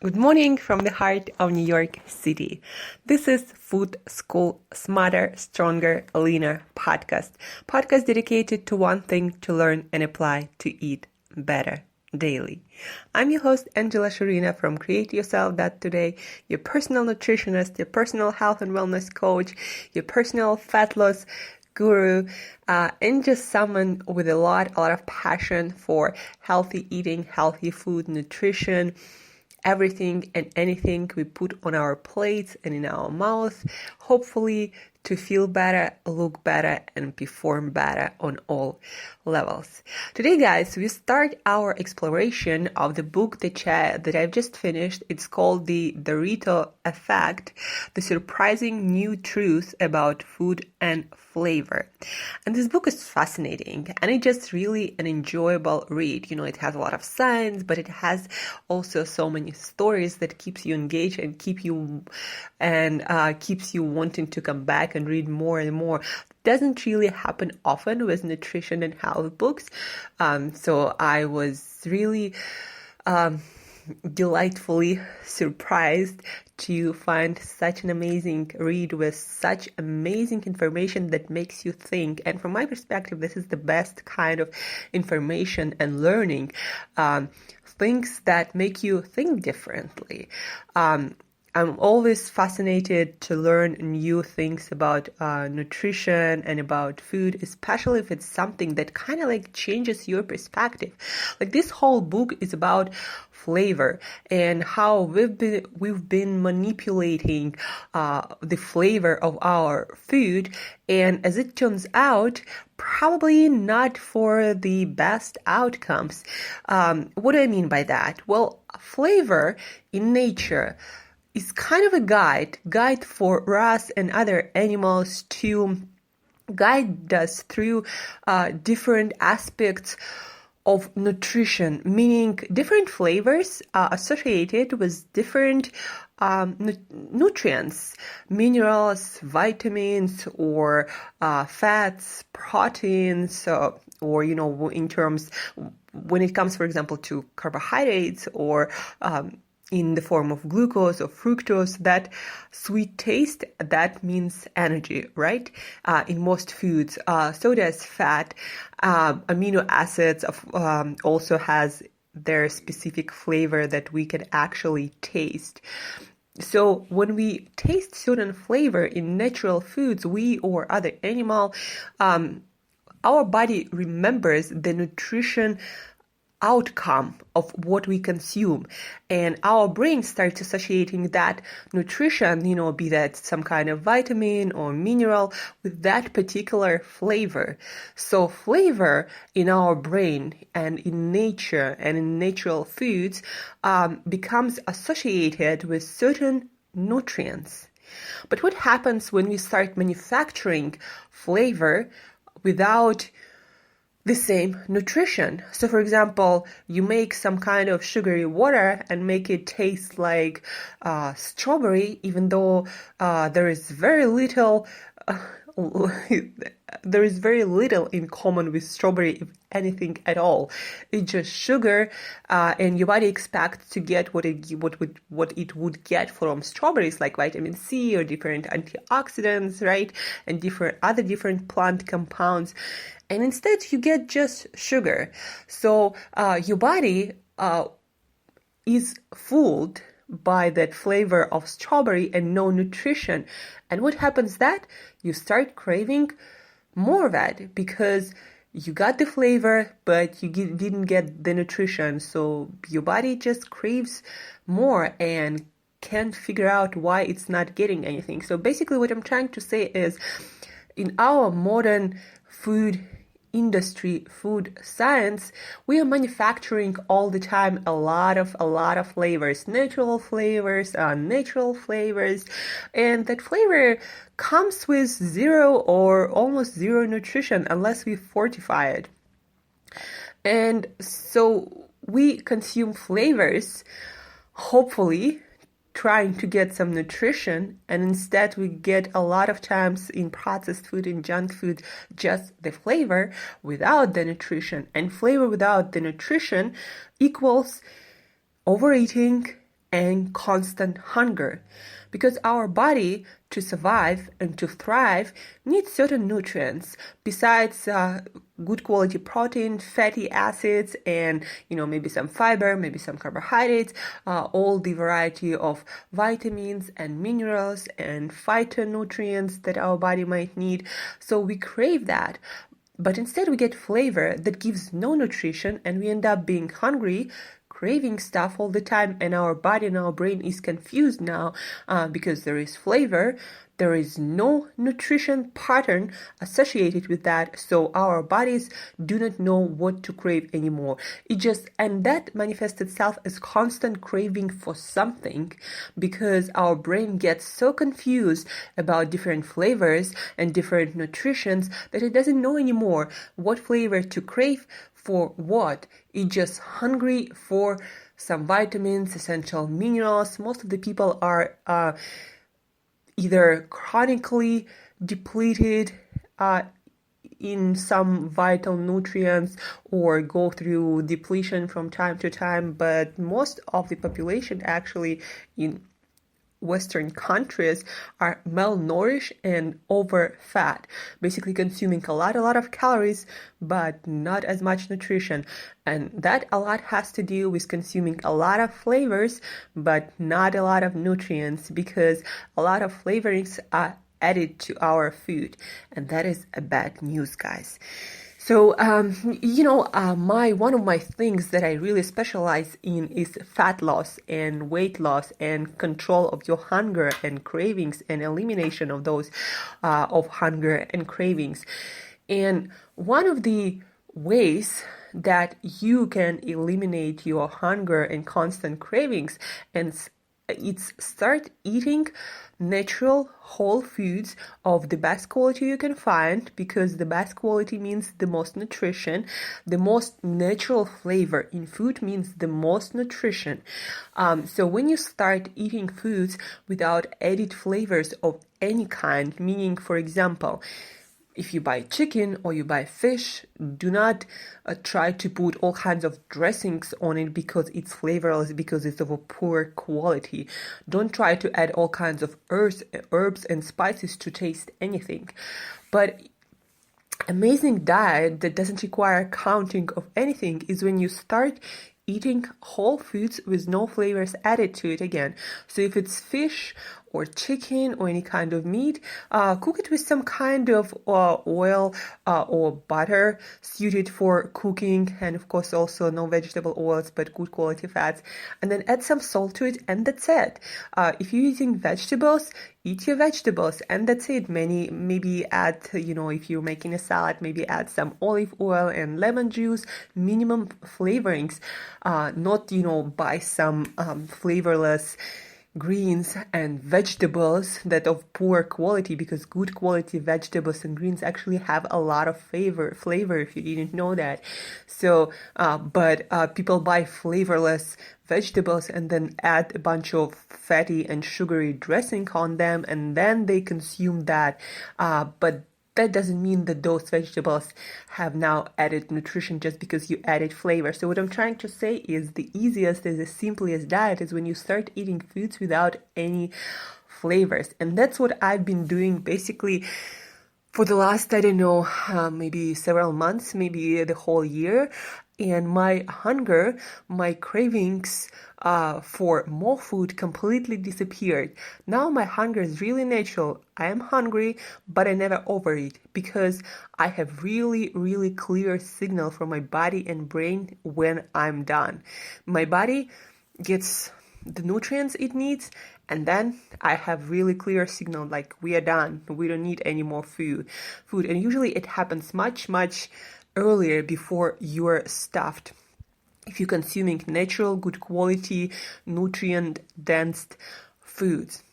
Good morning from the heart of New York City. This is Food School Smarter, Stronger, Leaner podcast dedicated to one thing: to learn and apply to eat better daily. I'm your host, Angela Shurina from CreateYourself.today, your personal nutritionist, your personal health and wellness coach, your personal fat loss guru, and just someone with a lot of passion for healthy eating, healthy food, nutrition, everything and anything we put on our plates and in our mouth, hopefully to feel better, look better, and perform better on all levels. Today, guys, we start our exploration of the book that I've just finished. It's called The KETO Effect, The Surprising New Truth About Food and Flavor. And this book is fascinating, and it's just really an enjoyable read. You know, it has a lot of science, but it has also so many stories that keeps you engaged and keeps you wanting to come back and read more and more. Doesn't really happen often with nutrition and health books. So I was really delightfully surprised to find such an amazing read with such amazing information that makes you think. And from my perspective, this is the best kind of information and learning, things that make you think differently. I'm always fascinated to learn new things about nutrition and about food, especially if it's something that kind of like changes your perspective. Like, this whole book is about flavor and how we've been manipulating the flavor of our food, and as it turns out, probably not for the best outcomes. What do I mean by that? Well, flavor in nature is kind of a guide for us and other animals to guide us through different aspects of nutrition, meaning different flavors are associated with different nutrients, minerals, vitamins, or fats, proteins, or, you know, in terms, when it comes, for example, to carbohydrates or in the form of glucose or fructose, that sweet taste, that means energy, right? In most foods. So does fat. Amino acids also has their specific flavor that we can actually taste. So when we taste certain flavor in natural foods, we or other animal, our body remembers the nutrition outcome of what we consume, and our brain starts associating that nutrition, you know, be that some kind of vitamin or mineral, with that particular flavor. So flavor in our brain and in nature and in natural foods becomes associated with certain nutrients. But what happens when we start manufacturing flavor without the same nutrition? So, for example, you make some kind of sugary water and make it taste like strawberry, even though there is very little in common with strawberry, if anything at all. It's just sugar, and your body expects to get what it would get from strawberries, like vitamin C or different antioxidants, right, and different plant compounds. And instead, you get just sugar. So your body is fooled by that flavor of strawberry and no nutrition. And what happens that you start craving more of that, because you got the flavor, but you didn't get the nutrition. So your body just craves more and can't figure out why it's not getting anything. So basically what I'm trying to say is, in our modern food industry, food science, we are manufacturing all the time a lot of flavors, natural flavors, unnatural flavors, and that flavor comes with zero or almost zero nutrition unless we fortify it. And so we consume flavors, hopefully trying to get some nutrition, and instead we get a lot of times in processed food, in junk food, just the flavor without the nutrition. And flavor without the nutrition equals overeating and constant hunger. Because our body, to survive and to thrive, needs certain nutrients besides good quality protein, fatty acids, and maybe some fiber, maybe some carbohydrates, all the variety of vitamins and minerals and phytonutrients that our body might need. So we crave that. But instead we get flavor that gives no nutrition, and we end up being hungry, craving stuff all the time, and our body and our brain is confused now because there is flavor. There is no nutrition pattern associated with that, so our bodies do not know what to crave anymore. And that manifests itself as constant craving for something, because our brain gets so confused about different flavors and different nutritions that it doesn't know anymore what flavor to crave for what. It's just hungry for some vitamins, essential minerals. Most of the people are either chronically depleted in some vital nutrients or go through depletion from time to time, but most of the population actually in Western countries are malnourished and over fat, basically consuming a lot of calories, but not as much nutrition. And that a lot has to do with consuming a lot of flavors, but not a lot of nutrients, because a lot of flavorings are added to our food. And that is a bad news, guys. So, one of my things that I really specialize in is fat loss and weight loss and control of your hunger and cravings and elimination of those of hunger and cravings. And one of the ways that you can eliminate your hunger and constant cravings, and it's start eating natural whole foods of the best quality you can find, because the best quality means the most nutrition. The most natural flavor in food means the most nutrition. So when you start eating foods without added flavors of any kind, meaning, for example, if you buy chicken or you buy fish, do not try to put all kinds of dressings on it because it's flavorless, because it's of a poor quality. Don't try to add all kinds of herbs and spices to taste anything. But amazing diet that doesn't require counting of anything is when you start eating whole foods with no flavors added to it again. So if it's fish or chicken or any kind of meat, cook it with some kind of oil or butter suited for cooking, and of course also no vegetable oils but good quality fats, and then add some salt to it, and that's it. If you're eating vegetables, eat your vegetables, and that's it. Maybe add, if you're making a salad, maybe add some olive oil and lemon juice, minimum flavorings, not buy some flavorless greens and vegetables that of poor quality, because good quality vegetables and greens actually have a lot of flavor if you didn't know that. So but people buy flavorless vegetables and then add a bunch of fatty and sugary dressing on them, and then they consume that, but that doesn't mean that those vegetables have now added nutrition just because you added flavor. So what I'm trying to say is the easiest and the simplest diet is when you start eating foods without any flavors. And that's what I've been doing basically for the last, maybe several months, maybe the whole year. And my hunger, my cravings for more food completely disappeared. Now my hunger is really natural. I am hungry, but I never overeat because I have really, really clear signal from my body and brain when I'm done. My body gets the nutrients it needs, and then I have really clear signal like we are done. We don't need any more food. And usually it happens much earlier before you're stuffed. If you're consuming natural, good quality, nutrient-dense foods.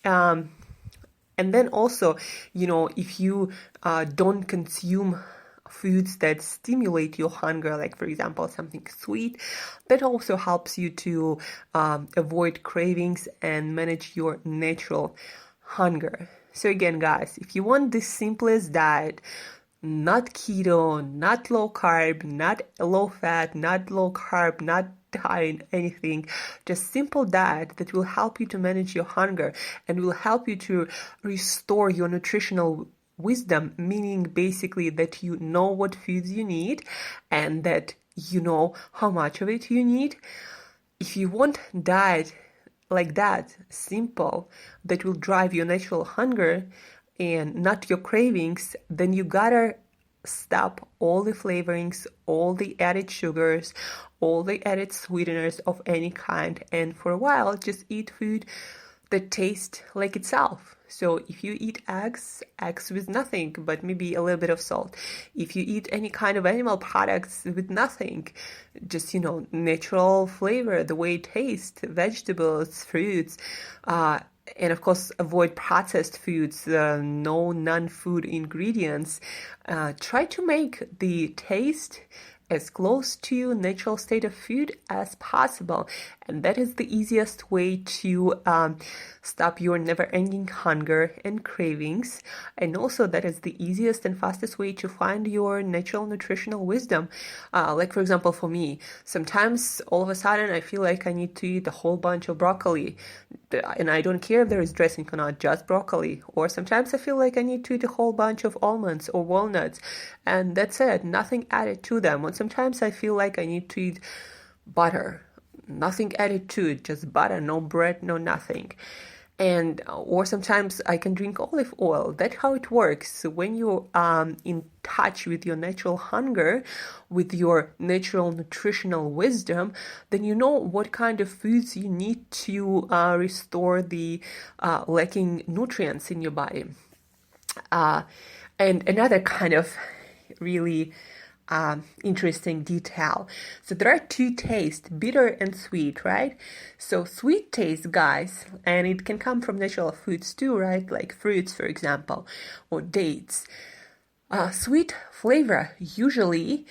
And then also, if you don't consume foods that stimulate your hunger, like for example, something sweet, that also helps you to avoid cravings and manage your natural hunger. So again, guys, if you want the simplest diet, not keto, not low carb, not low fat, not low carb, not diet, anything, just simple diet that will help you to manage your hunger and will help you to restore your nutritional wisdom, meaning basically that you know what foods you need and that you know how much of it you need. If you want diet like that, simple, that will drive your natural hunger and not your cravings, then you gotta stop all the flavorings, all the added sugars, all the added sweeteners of any kind, and for a while just eat food that tastes like itself. So if you eat eggs with nothing but maybe a little bit of salt. If you eat any kind of animal products with nothing, just, natural flavor, the way it tastes, vegetables, fruits, and of course, avoid processed foods, no non-food ingredients. Try to make the taste as close to natural state of food as possible. And that is the easiest way to stop your never-ending hunger and cravings. And also that is the easiest and fastest way to find your natural nutritional wisdom. Like for example, for me, sometimes all of a sudden I feel like I need to eat a whole bunch of broccoli. And I don't care if there is dressing or not, just broccoli. Or sometimes I feel like I need to eat a whole bunch of almonds or walnuts. And that's it, nothing added to them. And sometimes I feel like I need to eat butter. Nothing added to it, just butter, no bread, no nothing. And or sometimes I can drink olive oil. That's how it works. So when you're in touch with your natural hunger, with your natural nutritional wisdom, then you know what kind of foods you need to restore the lacking nutrients in your body. And another kind of really interesting detail. So there are two tastes, bitter and sweet, right? So sweet taste, guys, and it can come from natural foods too, right? Like fruits, for example, or dates. Sweet flavor usually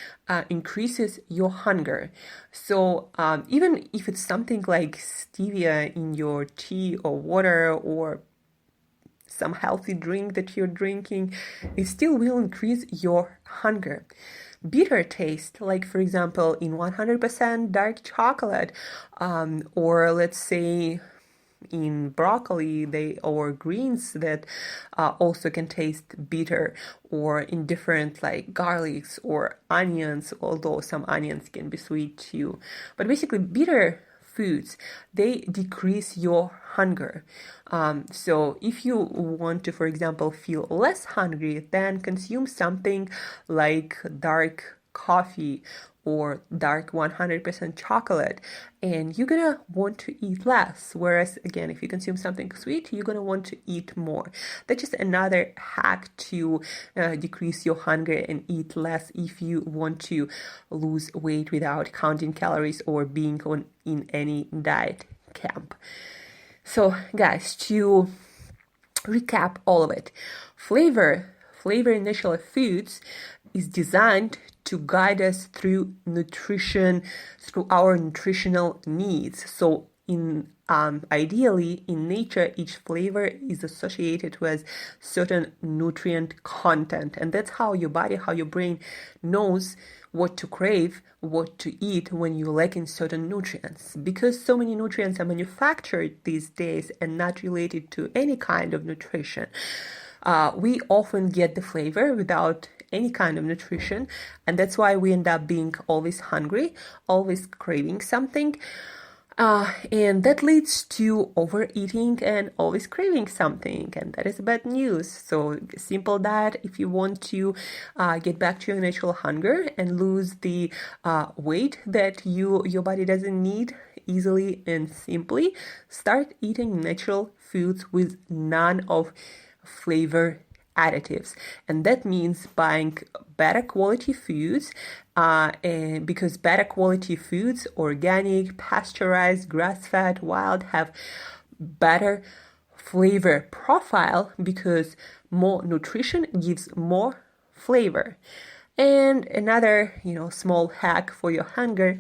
increases your hunger. So even if it's something like stevia in your tea or water or some healthy drink that you're drinking, it still will increase your hunger. Bitter taste, like for example in 100% dark chocolate, or let's say in broccoli or greens that also can taste bitter, or in different like garlics or onions, although some onions can be sweet too. But basically bitter foods, they decrease your hunger. So if you want to, for example, feel less hungry, then consume something like dark coffee or dark 100% chocolate, and you're gonna want to eat less. Whereas again, if you consume something sweet, you're gonna want to eat more. That's just another hack to decrease your hunger and eat less if you want to lose weight without counting calories or being in any diet camp. So guys, to recap all of it, flavor in natural foods is designed to guide us through nutrition, through our nutritional needs. So ideally in nature, each flavor is associated with certain nutrient content, and that's how your body, how your brain knows what to crave, what to eat when you lack in certain nutrients. Because so many nutrients are manufactured these days and not related to any kind of nutrition, we often get the flavor without any kind of nutrition, and that's why we end up being always hungry, always craving something, and that leads to overeating and always craving something, and that is bad news. So simple diet, if you want to get back to your natural hunger and lose the weight that your body doesn't need easily and simply, start eating natural foods with none of flavor additives. And that means buying better quality foods, and because better quality foods, organic, pasteurized, grass-fed, wild, have better flavor profile because more nutrition gives more flavor. And another, small hack for your hunger,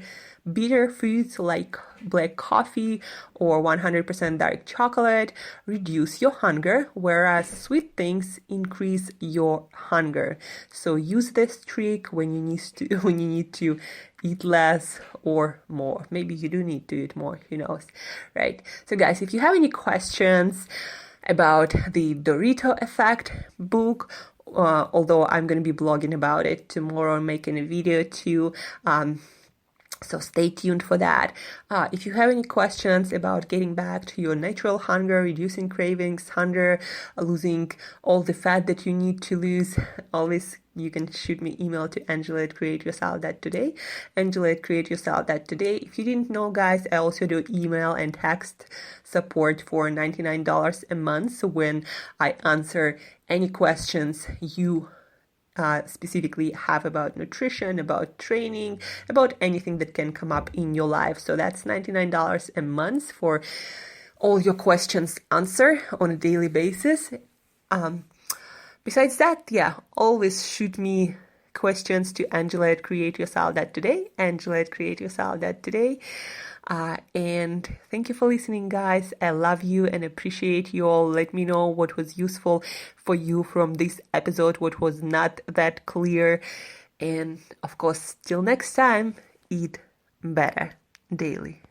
bitter foods like black coffee or 100% dark chocolate reduce your hunger, whereas sweet things increase your hunger. So use this trick when you need to eat less or more. Maybe you do need to eat more, who knows, right? So guys, if you have any questions about the Dorito Effect book, although I'm going to be blogging about it tomorrow and making a video too, so stay tuned for that. If you have any questions about getting back to your natural hunger, reducing cravings, hunger, losing all the fat that you need to lose, always you can shoot me email to Angela@createyoursalad.today. Angela@createyoursalad.today. If you didn't know, guys, I also do email and text support for $99 a month. So when I answer any questions you specifically have about nutrition, about training, about anything that can come up in your life. So that's $99 a month for all your questions answered on a daily basis. Besides that, always shoot me questions to Angela@createyoursalad.today, Angela@createyoursalad.today. And thank you for listening, guys. I love you and appreciate you all. Let me know what was useful for you from this episode, what was not that clear. And of course, till next time, eat better daily.